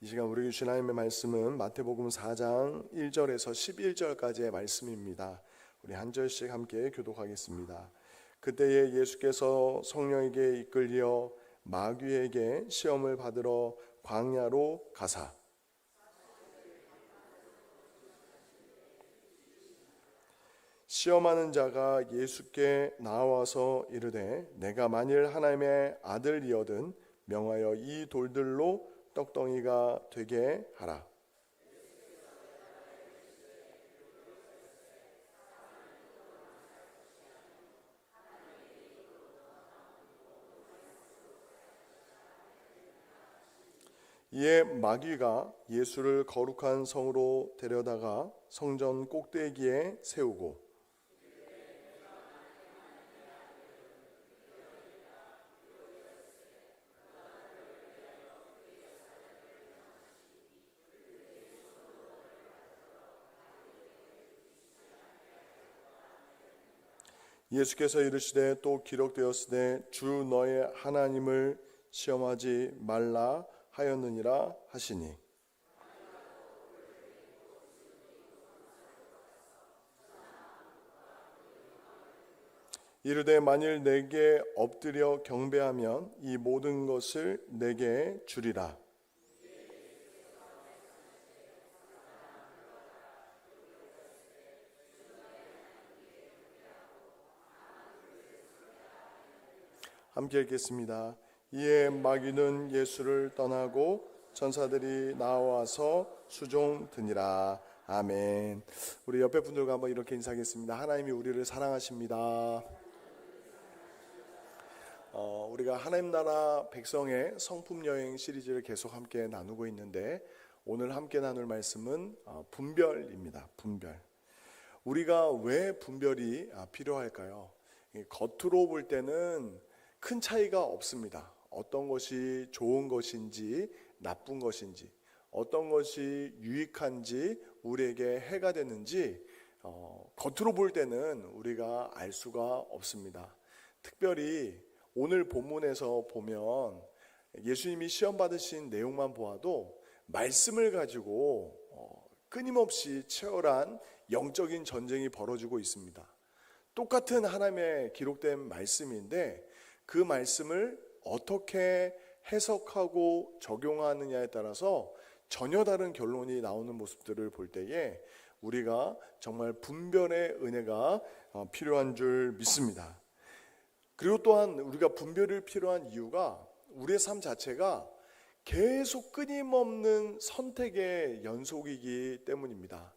이 시간 우리 주신 하나님의 말씀은 마태복음 4장 1절에서 11절까지의 말씀입니다. 우리 한 절씩 함께 교독하겠습니다. 그때에 예수께서 성령에게 이끌려 마귀에게 시험을 받으러 광야로 가사 시험하는 자가 예수께 나와서 이르되 내가 만일 하나님의 아들이거든 명하여 이 돌들로 떡덩이가 되게 하라. 이에 마귀가 예수를 거룩한 성으로 데려다가 성전 꼭대기에 세우고 예수께서 이르시되 또 기록되었으되 주 너의 하나님을 시험하지 말라 하였느니라 하시니 이르되 만일 내게 엎드려 경배하면 이 모든 것을 내게 주리라. 함께 읽겠습니다. 이에 마귀는 예수를 떠나고 천사들이 나와서 수종드니라. 아멘. 우리 옆에 분들과 한번 이렇게 인사하겠습니다. 하나님이 우리를 사랑하십니다. 우리가 하나님 나라 백성의 성품 여행 시리즈를 계속 함께 나누고 있는데 오늘 함께 나눌 말씀은 분별입니다. 분별. 우리가 왜 분별이 필요할까요? 겉으로 볼 때는 큰 차이가 없습니다. 어떤 것이 좋은 것인지 나쁜 것인지 어떤 것이 유익한지 우리에게 해가 되는지 겉으로 볼 때는 우리가 알 수가 없습니다. 특별히 오늘 본문에서 보면 예수님이 시험 받으신 내용만 보아도 말씀을 가지고 끊임없이 치열한 영적인 전쟁이 벌어지고 있습니다. 똑같은 하나님의 기록된 말씀인데 그 말씀을 어떻게 해석하고 적용하느냐에 따라서 전혀 다른 결론이 나오는 모습들을 볼 때에 우리가 정말 분별의 은혜가 필요한 줄 믿습니다. 그리고 또한 우리가 분별이 필요한 이유가 우리의 삶 자체가 계속 끊임없는 선택의 연속이기 때문입니다.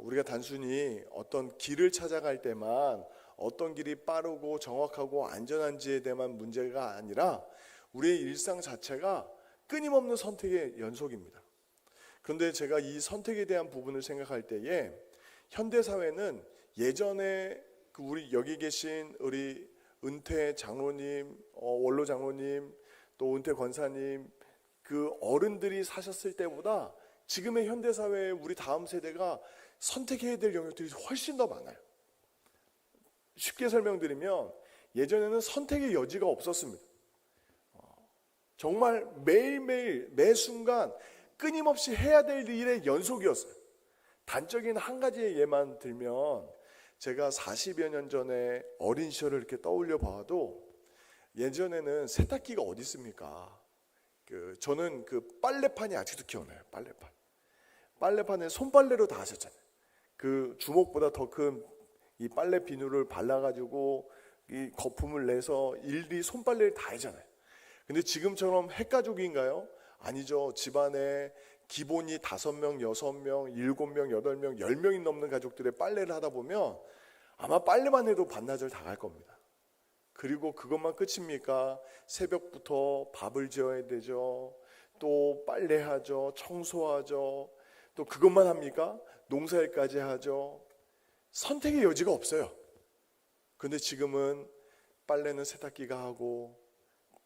우리가 단순히 어떤 길을 찾아갈 때만 어떤 길이 빠르고 정확하고 안전한지에 대한 문제가 아니라 우리의 일상 자체가 끊임없는 선택의 연속입니다. 그런데 제가 이 선택에 대한 부분을 생각할 때에 현대사회는 예전에 우리 여기 계신 우리 은퇴 장로님, 원로 장로님, 또 은퇴 권사님 그 어른들이 사셨을 때보다 지금의 현대사회의 우리 다음 세대가 선택해야 될 영역들이 훨씬 더 많아요. 쉽게 설명드리면 예전에는 선택의 여지가 없었습니다. 정말 매일매일 매 순간 끊임없이 해야 될 일의 연속이었어요. 단적인 한 가지의 예만 들면 제가 40여 년 전에 어린 시절을 이렇게 떠올려 봐도 예전에는 세탁기가 어디 있습니까? 저는 그 빨래판이 아직도 기억나요. 빨래판에 손빨래로 다 하셨잖아요. 그 주먹보다 더 큰 이 빨래 비누를 발라가지고 이 거품을 내서 일일이 손빨래를 다 하잖아요. 근데 지금처럼 핵가족인가요? 아니죠. 집안에 기본이 5명, 6명, 7명, 8명, 10명이 넘는 가족들의 빨래를 하다 보면 아마 빨래만 해도 반나절 다 갈 겁니다. 그리고 그것만 끝입니까? 새벽부터 밥을 지어야 되죠. 또 빨래하죠. 청소하죠. 또 그것만 합니까? 농사일까지 하죠. 선택의 여지가 없어요. 그런데 지금은 빨래는 세탁기가 하고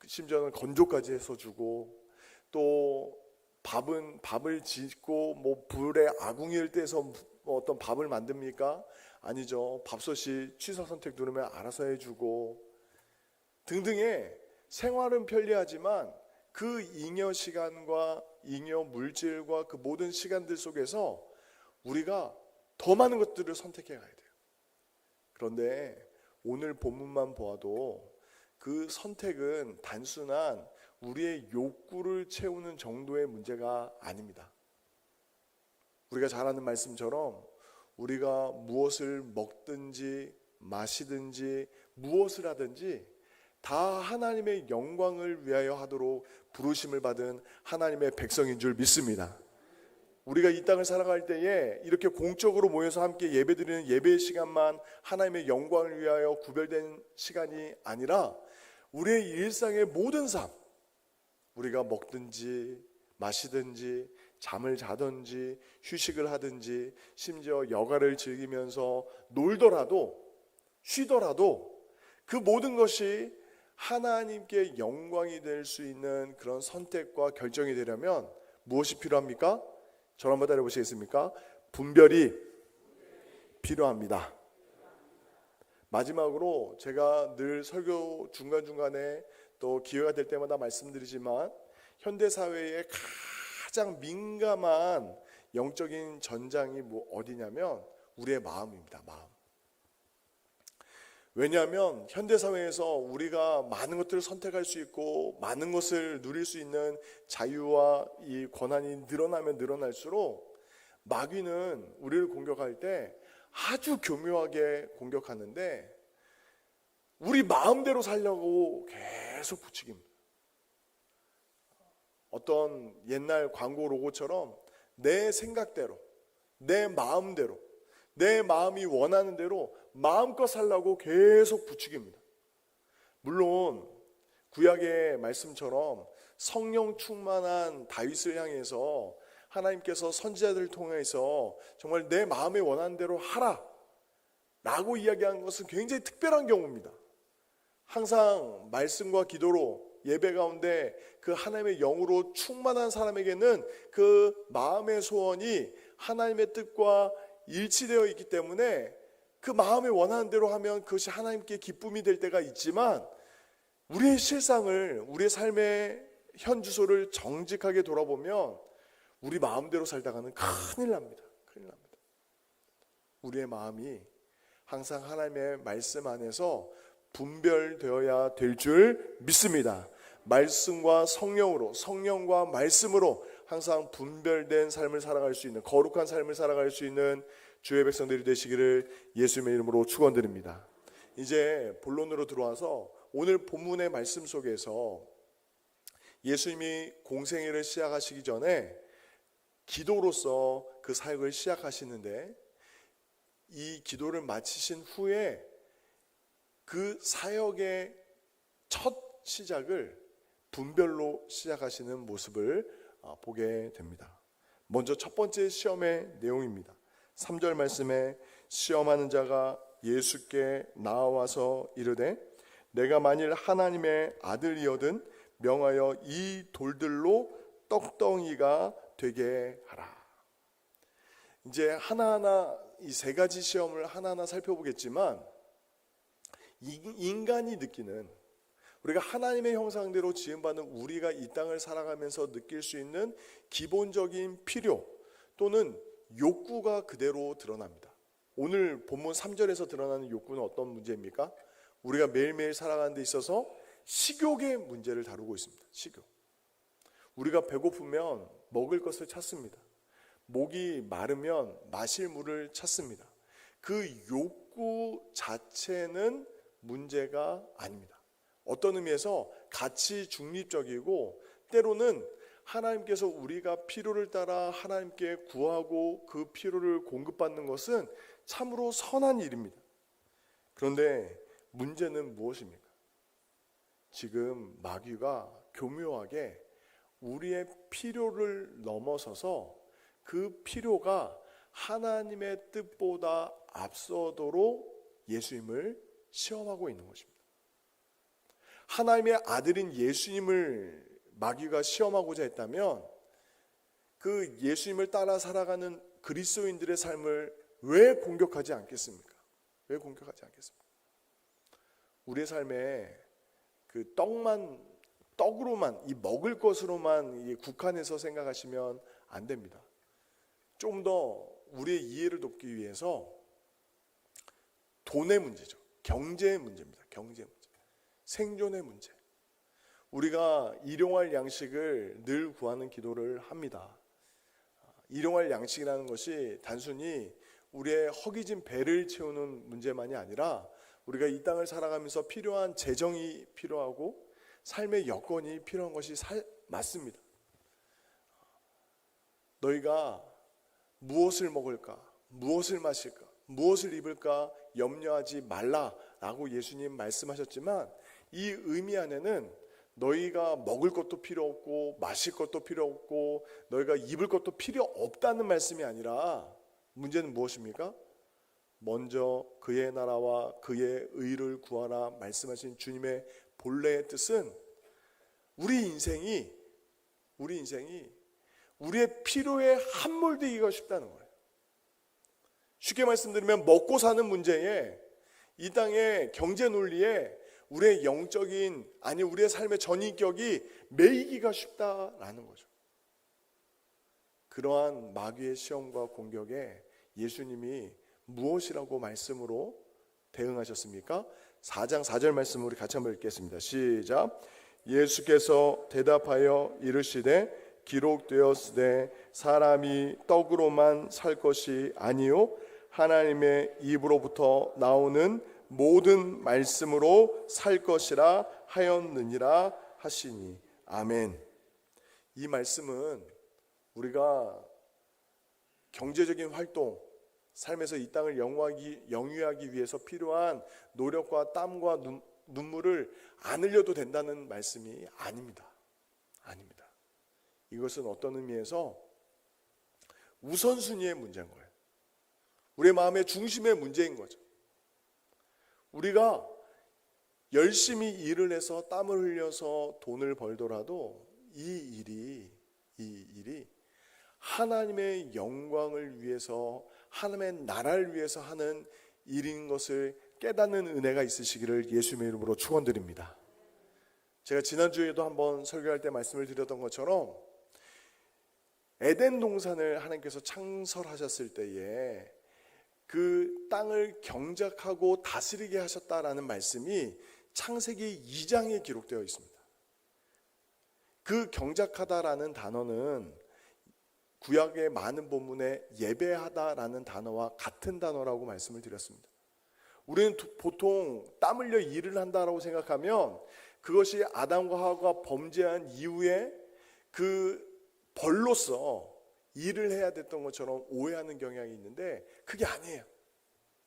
심지어는 건조까지 해서 주고 또 밥을 짓고 뭐 불에 아궁이를 떼서 어떤 밥을 만듭니까? 아니죠. 밥솥이 취사 선택 누르면 알아서 해주고 등등의 생활은 편리하지만 그 잉여 시간과 잉여 물질과 그 모든 시간들 속에서 우리가 더 많은 것들을 선택해 가야 돼요. 그런데 오늘 본문만 보아도 그 선택은 단순한 우리의 욕구를 채우는 정도의 문제가 아닙니다. 우리가 잘 아는 말씀처럼 우리가 무엇을 먹든지 마시든지 무엇을 하든지 다 하나님의 영광을 위하여 하도록 부르심을 받은 하나님의 백성인 줄 믿습니다. 우리가 이 땅을 살아갈 때에 이렇게 공적으로 모여서 함께 예배드리는 예배의 시간만 하나님의 영광을 위하여 구별된 시간이 아니라 우리의 일상의 모든 삶, 우리가 먹든지 마시든지 잠을 자든지 휴식을 하든지 심지어 여가를 즐기면서 놀더라도 쉬더라도 그 모든 것이 하나님께 영광이 될 수 있는 그런 선택과 결정이 되려면 무엇이 필요합니까? 저를 한번 따라 보시겠습니까? 분별이 필요합니다. 마지막으로 제가 늘 설교 중간중간에 또 기회가 될 때마다 말씀드리지만 현대사회의 가장 민감한 영적인 전장이 어디냐면 우리의 마음입니다. 마음. 왜냐하면 현대사회에서 우리가 많은 것들을 선택할 수 있고 많은 것을 누릴 수 있는 자유와 이 권한이 늘어나면 늘어날수록 마귀는 우리를 공격할 때 아주 교묘하게 공격하는데 우리 마음대로 살려고 계속 부추깁니다. 어떤 옛날 광고 로고처럼 내 생각대로, 내 마음대로, 내 마음이 원하는 대로 마음껏 살라고 계속 부추깁니다. 물론 구약의 말씀처럼 성령 충만한 다윗을 향해서 하나님께서 선지자들을 통해서 정말 내 마음에 원하는 대로 하라 라고 이야기한 것은 굉장히 특별한 경우입니다. 항상 말씀과 기도로 예배 가운데 그 하나님의 영으로 충만한 사람에게는 그 마음의 소원이 하나님의 뜻과 일치되어 있기 때문에 그 마음에 원하는 대로 하면 그것이 하나님께 기쁨이 될 때가 있지만 우리의 실상을, 우리의 삶의 현 주소를 정직하게 돌아보면 우리 마음대로 살다가는 큰일 납니다. 큰일 납니다. 우리의 마음이 항상 하나님의 말씀 안에서 분별되어야 될 줄 믿습니다. 말씀과 성령으로, 성령과 말씀으로 항상 분별된 삶을 살아갈 수 있는, 거룩한 삶을 살아갈 수 있는 주의 백성들이 되시기를 예수님의 이름으로 축원드립니다. 이제 본론으로 들어와서 오늘 본문의 말씀 속에서 예수님이 공생애를 시작하시기 전에 기도로서 그 사역을 시작하시는데 이 기도를 마치신 후에 그 사역의 첫 시작을 분별로 시작하시는 모습을 보게 됩니다. 먼저 첫 번째 시험의 내용입니다. 3절 말씀에 시험하는 자가 예수께 나와서 이르되 내가 만일 하나님의 아들이거든 명하여 이 돌들로 떡덩이가 되게 하라. 이제 하나하나 이 세 가지 시험을 하나하나 살펴보겠지만 인간이 느끼는, 우리가 하나님의 형상대로 지음받은 우리가 이 땅을 살아가면서 느낄 수 있는 기본적인 필요 또는 욕구가 그대로 드러납니다. 오늘 본문 3절에서 드러나는 욕구는 어떤 문제입니까? 우리가 매일매일 살아가는 데 있어서 식욕의 문제를 다루고 있습니다. 식욕. 우리가 배고프면 먹을 것을 찾습니다. 목이 마르면 마실 물을 찾습니다. 그 욕구 자체는 문제가 아닙니다. 어떤 의미에서 가치 중립적이고 때로는 하나님께서 우리가 필요를 따라 하나님께 구하고 그 필요를 공급받는 것은 참으로 선한 일입니다. 그런데 문제는 무엇입니까? 지금 마귀가 교묘하게 우리의 필요를 넘어서서 그 필요가 하나님의 뜻보다 앞서도록 예수님을 시험하고 있는 것입니다. 하나님의 아들인 예수님을 마귀가 시험하고자 했다면 그 예수님을 따라 살아가는 그리스도인들의 삶을 왜 공격하지 않겠습니까? 왜 공격하지 않겠습니까? 우리의 삶에 그 떡만 떡으로만, 이 먹을 것으로만 국한해서 생각하시면 안 됩니다. 좀 더 우리의 이해를 돕기 위해서 돈의 문제죠. 경제의 문제입니다. 경제의 문제. 생존의 문제. 우리가 일용할 양식을 늘 구하는 기도를 합니다. 일용할 양식이라는 것이 단순히 우리의 허기진 배를 채우는 문제만이 아니라 우리가 이 땅을 살아가면서 필요한 재정이 필요하고 삶의 여건이 필요한 것이 맞습니다. 너희가 무엇을 먹을까, 무엇을 마실까, 무엇을 입을까 염려하지 말라라고 예수님 말씀하셨지만, 이 의미 안에는 너희가 먹을 것도 필요 없고 마실 것도 필요 없고 너희가 입을 것도 필요 없다는 말씀이 아니라, 문제는 무엇입니까? 먼저 그의 나라와 그의 의를 구하라 말씀하신 주님의 본래의 뜻은 우리 인생이 우리의 필요에 함몰되기가 쉽다는 거예요. 쉽게 말씀드리면 먹고 사는 문제에, 이 땅의 경제 논리에 우리의 영적인, 아니 우리의 삶의 전인격이 매이기가 쉽다라는 거죠. 그러한 마귀의 시험과 공격에 예수님이 무엇이라고 말씀으로 대응하셨습니까? 4장 4절 말씀 우리 같이 한번 읽겠습니다. 시작. 예수께서 대답하여 이르시되 기록되었으되 사람이 떡으로만 살 것이 아니요 하나님의 입으로부터 나오는 모든 말씀으로 살 것이라 하였느니라 하시니. 아멘. 이 말씀은 우리가 경제적인 활동, 삶에서 이 땅을 영위하기 위해서 필요한 노력과 땀과 눈물을 안 흘려도 된다는 말씀이 아닙니다. 아닙니다. 이것은 어떤 의미에서 우선순위의 문제인 거예요. 우리의 마음의 중심의 문제인 거죠. 우리가 열심히 일을 해서 땀을 흘려서 돈을 벌더라도 이 일이 하나님의 영광을 위해서, 하나님의 나라를 위해서 하는 일인 것을 깨닫는 은혜가 있으시기를 예수님의 이름으로 축원드립니다. 제가 지난주에도 한번 설교할 때 말씀을 드렸던 것처럼 에덴 동산을 하나님께서 창설하셨을 때에 그 땅을 경작하고 다스리게 하셨다라는 말씀이 창세기 2장에 기록되어 있습니다. 그 경작하다라는 단어는 구약의 많은 본문에 예배하다라는 단어와 같은 단어라고 말씀을 드렸습니다. 우리는 보통 땀 흘려 일을 한다라고 생각하면 그것이 아담과 하와가 범죄한 이후에 그 벌로서 일을 해야 됐던 것처럼 오해하는 경향이 있는데 그게 아니에요.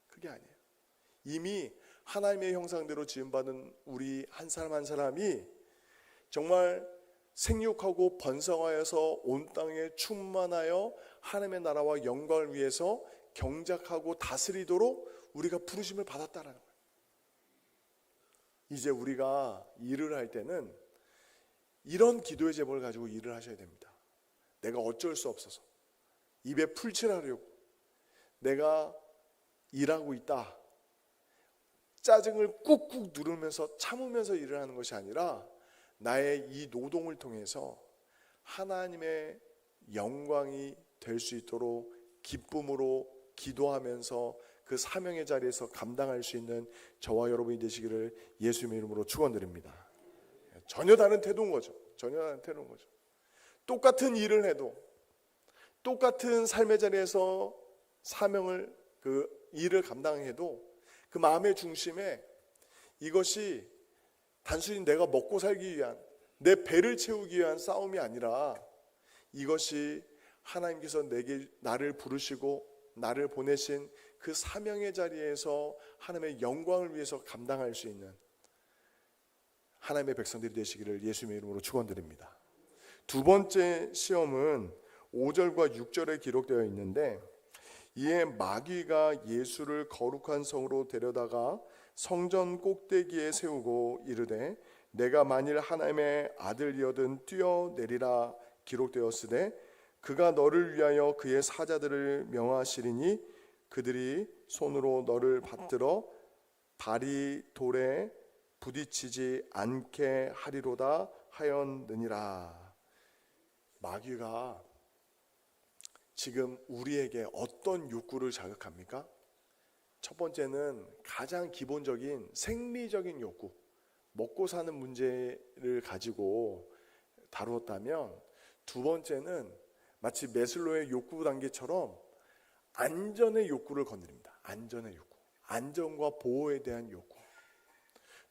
그게 아니에요. 이미 하나님의 형상대로 지음받은 우리 한 사람 한 사람이 정말 생육하고 번성하여서 온 땅에 충만하여 하나님의 나라와 영광을 위해서 경작하고 다스리도록 우리가 부르심을 받았다라는 거예요. 이제 우리가 일을 할 때는 이런 기도의 제목을 가지고 일을 하셔야 됩니다. 내가 어쩔 수 없어서 입에 풀칠하려고 내가 일하고 있다, 짜증을 꾹꾹 누르면서 참으면서 일을 하는 것이 아니라 나의 이 노동을 통해서 하나님의 영광이 될 수 있도록 기쁨으로 기도하면서 그 사명의 자리에서 감당할 수 있는 저와 여러분이 되시기를 예수님의 이름으로 축원드립니다. 전혀 다른 태도인 거죠. 전혀 다른 태도인 거죠. 똑같은 일을 해도, 똑같은 삶의 자리에서 사명을, 그 일을 감당해도 그 마음의 중심에 이것이 단순히 내가 먹고 살기 위한, 내 배를 채우기 위한 싸움이 아니라 이것이 하나님께서 나를 부르시고 나를 보내신 그 사명의 자리에서 하나님의 영광을 위해서 감당할 수 있는 하나님의 백성들이 되시기를 예수님의 이름으로 축원드립니다. 두 번째 시험은 5절과 6절에 기록되어 있는데, 이에 마귀가 예수를 거룩한 성으로 데려다가 성전 꼭대기에 세우고 이르되 내가 만일 하나님의 아들이어든 뛰어내리라 기록되었으되 그가 너를 위하여 그의 사자들을 명하시리니 그들이 손으로 너를 받들어 발이 돌에 부딪히지 않게 하리로다 하였느니라. 마귀가 지금 우리에게 어떤 욕구를 자극합니까? 첫 번째는 가장 기본적인 생리적인 욕구, 먹고 사는 문제를 가지고 다루었다면, 두 번째는 마치 매슬로의 욕구 단계처럼 안전의 욕구를 건드립니다. 안전의 욕구, 안전과 보호에 대한 욕구.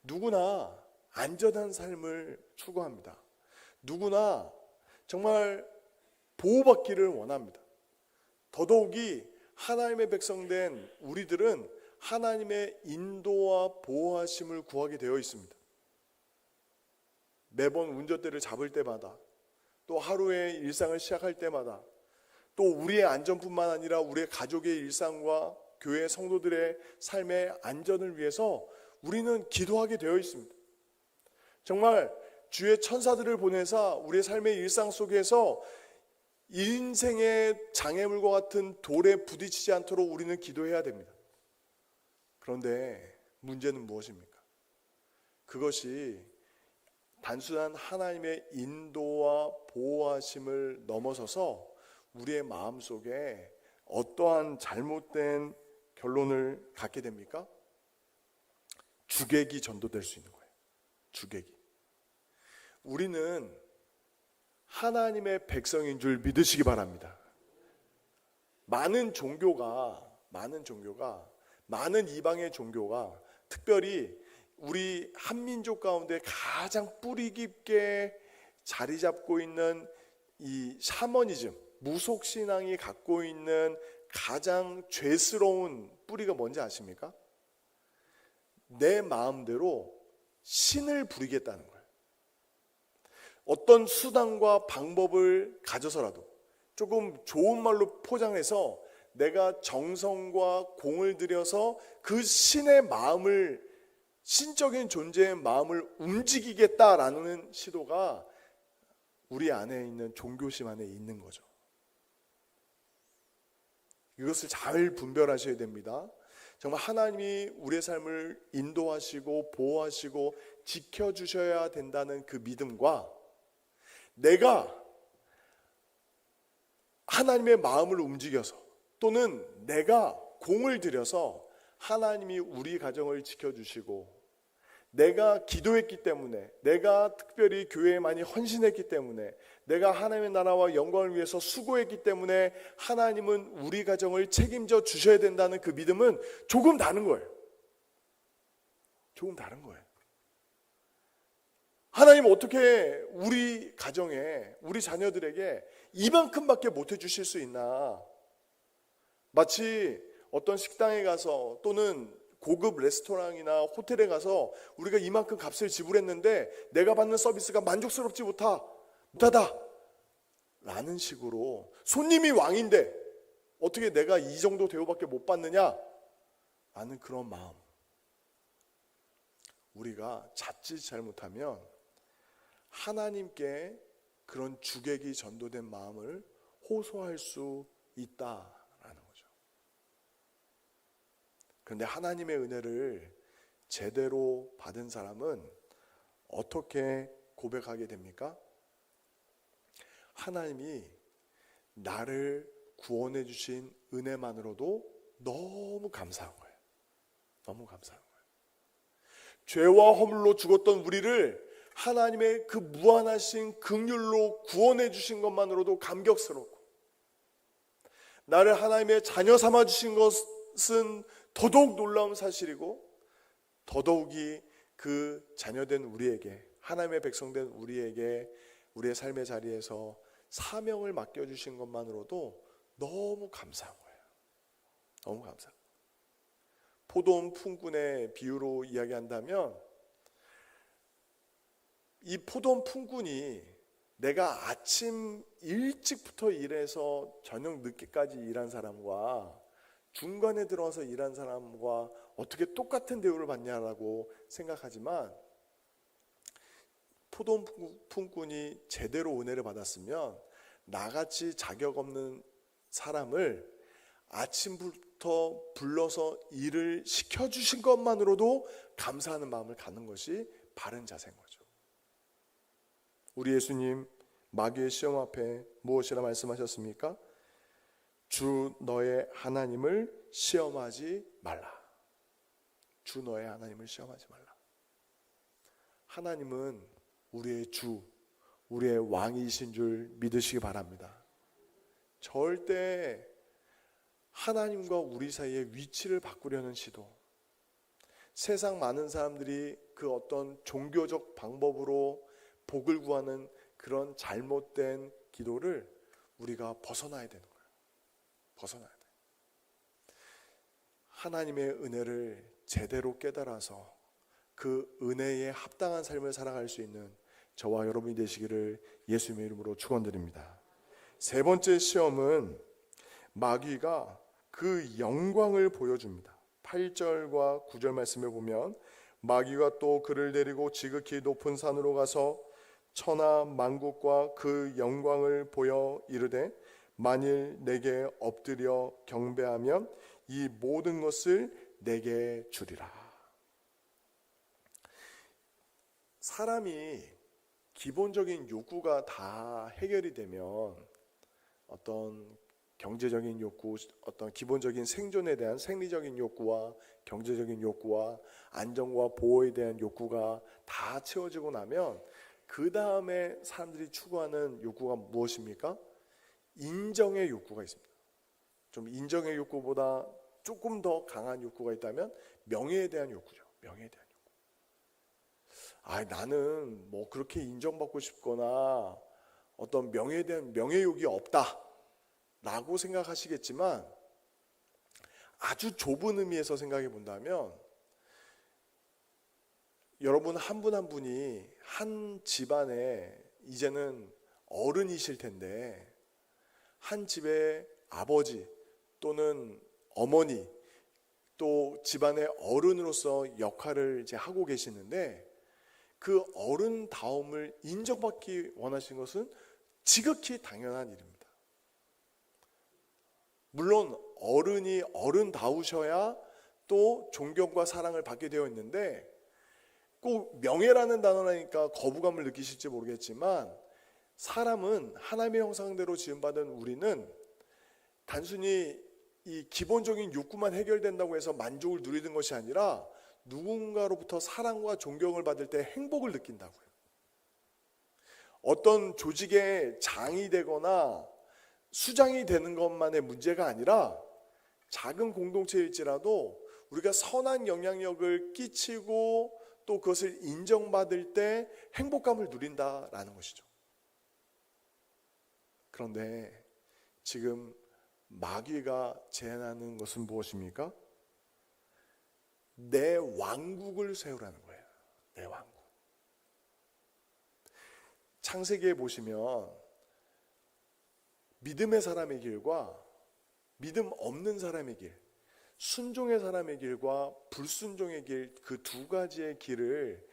누구나 안전한 삶을 추구합니다. 누구나 정말 보호받기를 원합니다. 더더욱이 하나님의 백성된 우리들은 하나님의 인도와 보호하심을 구하게 되어 있습니다. 매번 운전대를 잡을 때마다, 또 하루의 일상을 시작할 때마다, 또 우리의 안전뿐만 아니라 우리의 가족의 일상과 교회 성도들의 삶의 안전을 위해서 우리는 기도하게 되어 있습니다. 정말 주의 천사들을 보내사 우리의 삶의 일상 속에서 인생의 장애물과 같은 돌에 부딪히지 않도록 우리는 기도해야 됩니다. 그런데 문제는 무엇입니까? 그것이 단순한 하나님의 인도와 보호하심을 넘어서서 우리의 마음속에 어떠한 잘못된 결론을 갖게 됩니까? 주객이 전도될 수 있는 거예요. 주객이. 우리는 하나님의 백성인 줄 믿으시기 바랍니다. 많은 이방의 종교가 특별히 우리 한민족 가운데 가장 뿌리 깊게 자리 잡고 있는 이 샤머니즘, 무속신앙이 갖고 있는 가장 죄스러운 뿌리가 뭔지 아십니까? 내 마음대로 신을 부리겠다는 거예요. 어떤 수단과 방법을 가져서라도 조금 좋은 말로 포장해서 내가 정성과 공을 들여서 그 신의 마음을, 신적인 존재의 마음을 움직이겠다라는 시도가 우리 안에 있는 종교심 안에 있는 거죠. 이것을 잘 분별하셔야 됩니다. 정말 하나님이 우리의 삶을 인도하시고 보호하시고 지켜주셔야 된다는 그 믿음과, 내가 하나님의 마음을 움직여서 또는 내가 공을 들여서 하나님이 우리 가정을 지켜주시고, 내가 기도했기 때문에, 내가 특별히 교회에 많이 헌신했기 때문에, 내가 하나님의 나라와 영광을 위해서 수고했기 때문에 하나님은 우리 가정을 책임져 주셔야 된다는 그 믿음은 조금 다른 거예요. 조금 다른 거예요. 하나님 어떻게 우리 가정에, 우리 자녀들에게 이만큼밖에 못 해주실 수 있나? 마치 어떤 식당에 가서 또는 고급 레스토랑이나 호텔에 가서 우리가 이만큼 값을 지불했는데 내가 받는 서비스가 만족스럽지 못하다 라는 식으로, 손님이 왕인데 어떻게 내가 이 정도 대우밖에 못 받느냐 라는 그런 마음. 우리가 자칫 잘못하면 하나님께 그런 주객이 전도된 마음을 호소할 수 있다라는 거죠. 그런데 하나님의 은혜를 제대로 받은 사람은 어떻게 고백하게 됩니까? 하나님이 나를 구원해 주신 은혜만으로도 너무 감사한 거예요. 너무 감사한 거예요. 죄와 허물로 죽었던 우리를 하나님의 그 무한하신 긍휼로 구원해 주신 것만으로도 감격스럽고, 나를 하나님의 자녀 삼아 주신 것은 더더욱 놀라운 사실이고, 더더욱이 그 자녀된 우리에게, 하나님의 백성된 우리에게 우리의 삶의 자리에서 사명을 맡겨주신 것만으로도 너무 감사한 거예요. 너무 감사한 거예요. 포도원 품꾼의 비유로 이야기한다면, 이 포도원 품꾼이 내가 아침 일찍부터 일해서 저녁 늦게까지 일한 사람과 중간에 들어와서 일한 사람과 어떻게 똑같은 대우를 받냐라고 생각하지만, 포도원 품꾼이 제대로 은혜를 받았으면 나같이 자격 없는 사람을 아침부터 불러서 일을 시켜주신 것만으로도 감사하는 마음을 갖는 것이 바른 자세인 거죠. 우리 예수님 마귀의 시험 앞에 무엇이라 말씀하셨습니까? 주 너의 하나님을 시험하지 말라. 주 너의 하나님을 시험하지 말라. 하나님은 우리의 주, 우리의 왕이신 줄 믿으시기 바랍니다. 절대 하나님과 우리 사이의 위치를 바꾸려는 시도, 세상 많은 사람들이 그 어떤 종교적 방법으로 복을 구하는 그런 잘못된 기도를 우리가 벗어나야 되는 거예요. 벗어나야 돼요. 하나님의 은혜를 제대로 깨달아서 그 은혜에 합당한 삶을 살아갈 수 있는 저와 여러분이 되시기를 예수님의 이름으로 축원드립니다. 세 번째 시험은 마귀가 그 영광을 보여줍니다. 8절과 9절 말씀에 보면 마귀가 또 그를 데리고 지극히 높은 산으로 가서 천하 만국과 그 영광을 보여 이르되 만일 내게 엎드려 경배하면 이 모든 것을 내게 주리라. 사람이 기본적인 욕구가 다 해결이 되면 어떤 경제적인 욕구, 어떤 기본적인 생존에 대한 생리적인 욕구와 경제적인 욕구와 안정과 보호에 대한 욕구가 다 채워지고 나면 그 다음에 사람들이 추구하는 욕구가 무엇입니까? 인정의 욕구가 있습니다. 좀 인정의 욕구보다 조금 더 강한 욕구가 있다면 명예에 대한 욕구죠. 명예에 대한 욕구. 나는 뭐 그렇게 인정받고 싶거나 어떤 명예에 대한 명예욕이 없다 라고 생각하시겠지만, 아주 좁은 의미에서 생각해 본다면 여러분 한 분 한 분이 한 집안에 이제는 어른이실 텐데, 한 집의 아버지 또는 어머니 또 집안의 어른으로서 역할을 이제 하고 계시는데, 그 어른다움을 인정받기 원하시는 것은 지극히 당연한 일입니다. 물론 어른이 어른다우셔야 또 존경과 사랑을 받게 되어 있는데, 꼭 명예라는 단어라니까 거부감을 느끼실지 모르겠지만, 사람은 하나님의 형상대로 지음받은 우리는 단순히 이 기본적인 욕구만 해결된다고 해서 만족을 누리는 것이 아니라 누군가로부터 사랑과 존경을 받을 때 행복을 느낀다고요. 어떤 조직의 장이 되거나 수장이 되는 것만의 문제가 아니라 작은 공동체일지라도 우리가 선한 영향력을 끼치고 또 그것을 인정받을 때 행복감을 누린다라는 것이죠. 그런데 지금 마귀가 제안하는 것은 무엇입니까? 내 왕국을 세우라는 거예요. 내 왕국. 창세기에 보시면 믿음의 사람의 길과 믿음 없는 사람의 길, 순종의 사람의 길과 불순종의 길, 그 두 가지의 길을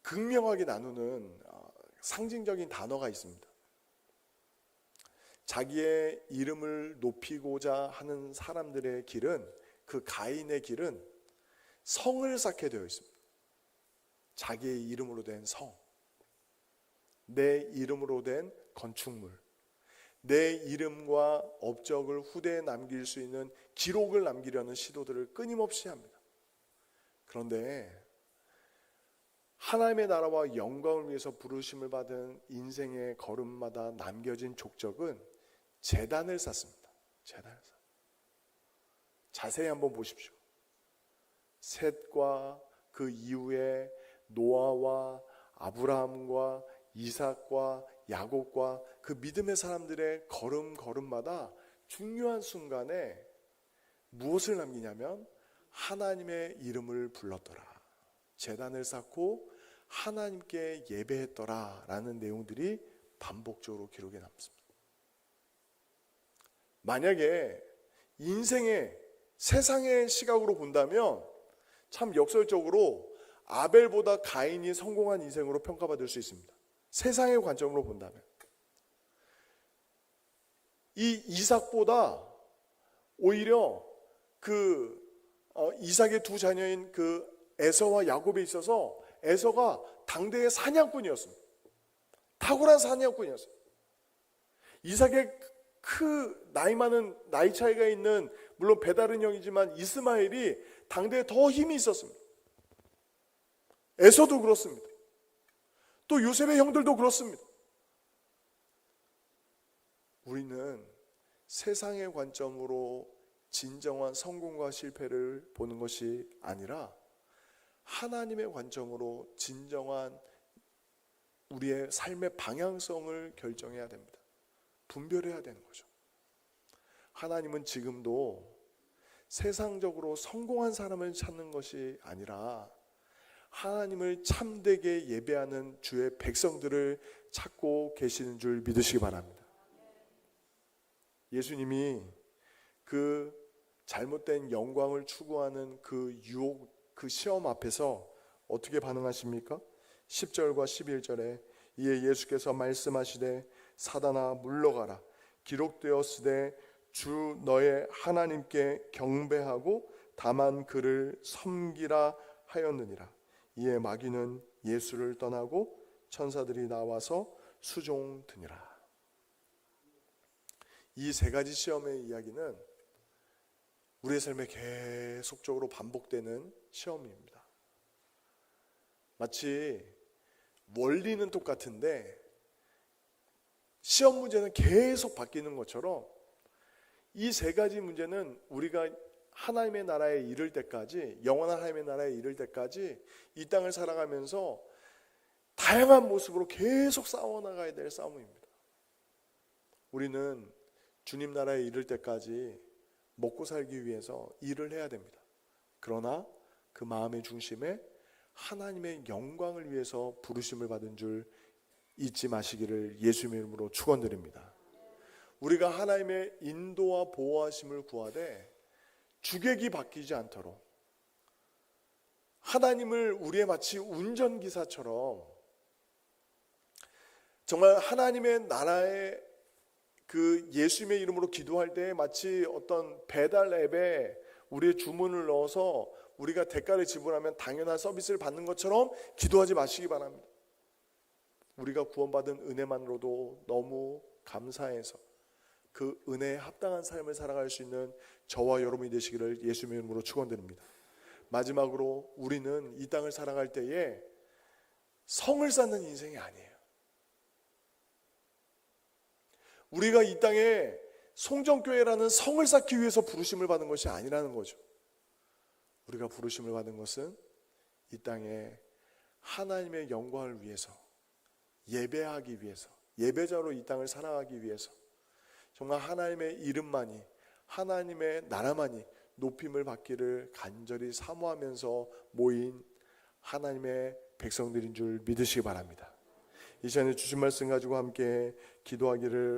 극명하게 나누는 상징적인 단어가 있습니다. 자기의 이름을 높이고자 하는 사람들의 길은, 그 가인의 길은 성을 쌓게 되어 있습니다. 자기의 이름으로 된 성, 내 이름으로 된 건축물, 내 이름과 업적을 후대에 남길 수 있는 기록을 남기려는 시도들을 끊임없이 합니다. 그런데 하나님의 나라와 영광을 위해서 부르심을 받은 인생의 걸음마다 남겨진 족적은 제단을 쌓습니다. 제단을 쌓. 자세히 한번 보십시오. 셋과 그 이후에 노아와 아브라함과 이삭과 야곱과 그 믿음의 사람들의 걸음마다 중요한 순간에 무엇을 남기냐면 하나님의 이름을 불렀더라, 제단을 쌓고 하나님께 예배했더라 라는 내용들이 반복적으로 기록에 남습니다. 만약에 인생의 세상의 시각으로 본다면 참 역설적으로 아벨보다 가인이 성공한 인생으로 평가받을 수 있습니다. 세상의 관점으로 본다면 이 이삭보다 오히려 그 이삭의 두 자녀인 그 에서와 야곱에 있어서 에서가 당대의 사냥꾼이었습니다. 탁월한 사냥꾼이었어요. 이삭의 나이 많은 나이 차이가 있는 물론 베다른 형이지만 이스마엘이 당대에 더 힘이 있었습니다. 에서도 그렇습니다. 또 요셉의 형들도 그렇습니다. 우리는 세상의 관점으로 진정한 성공과 실패를 보는 것이 아니라 하나님의 관점으로 진정한 우리의 삶의 방향성을 결정해야 됩니다. 분별해야 되는 거죠. 하나님은 지금도 세상적으로 성공한 사람을 찾는 것이 아니라 하나님을 참되게 예배하는 주의 백성들을 찾고 계시는 줄 믿으시기 바랍니다. 예수님이 그 잘못된 영광을 추구하는 그 유혹, 그 시험 앞에서 어떻게 반응하십니까? 10절과 11절에 이에 예수께서 말씀하시되 사단아 물러가라 기록되었으되 주 너의 하나님께 경배하고 다만 그를 섬기라 하였느니라. 이에 마귀는 예수를 떠나고 천사들이 나와서 수종드니라. 이 세 가지 시험의 이야기는 우리의 삶에 계속적으로 반복되는 시험입니다. 마치 원리는 똑같은데 시험 문제는 계속 바뀌는 것처럼 이 세 가지 문제는 우리가 하나님의 나라에 이를 때까지, 영원한 하나님의 나라에 이를 때까지 이 땅을 살아가면서 다양한 모습으로 계속 싸워나가야 될 싸움입니다. 우리는 주님 나라에 이를 때까지 먹고 살기 위해서 일을 해야 됩니다. 그러나 그 마음의 중심에 하나님의 영광을 위해서 부르심을 받은 줄 잊지 마시기를 예수님의 이름으로 축원드립니다. 우리가 하나님의 인도와 보호하심을 구하되 주객이 바뀌지 않도록 하나님을 우리의 마치 운전기사처럼 정말 하나님의 나라의 그 예수님의 이름으로 기도할 때 마치 어떤 배달 앱에 우리의 주문을 넣어서 우리가 대가를 지불하면 당연한 서비스를 받는 것처럼 기도하지 마시기 바랍니다. 우리가 구원받은 은혜만으로도 너무 감사해서 그 은혜에 합당한 삶을 살아갈 수 있는 저와 여러분이 되시기를 예수님의 이름으로 축원드립니다. 마지막으로 우리는 이 땅을 살아갈 때에 성을 쌓는 인생이 아니에요. 우리가 이 땅에 송정교회라는 성을 쌓기 위해서 부르심을 받은 것이 아니라는 거죠. 우리가 부르심을 받은 것은 이 땅에 하나님의 영광을 위해서 예배하기 위해서, 예배자로 이 땅을 살아가기 위해서 정말 하나님의 이름만이, 하나님의 나라만이 높임을 받기를 간절히 사모하면서 모인 하나님의 백성들인 줄 믿으시기 바랍니다. 이 시간에 주신 말씀 가지고 함께 기도하기를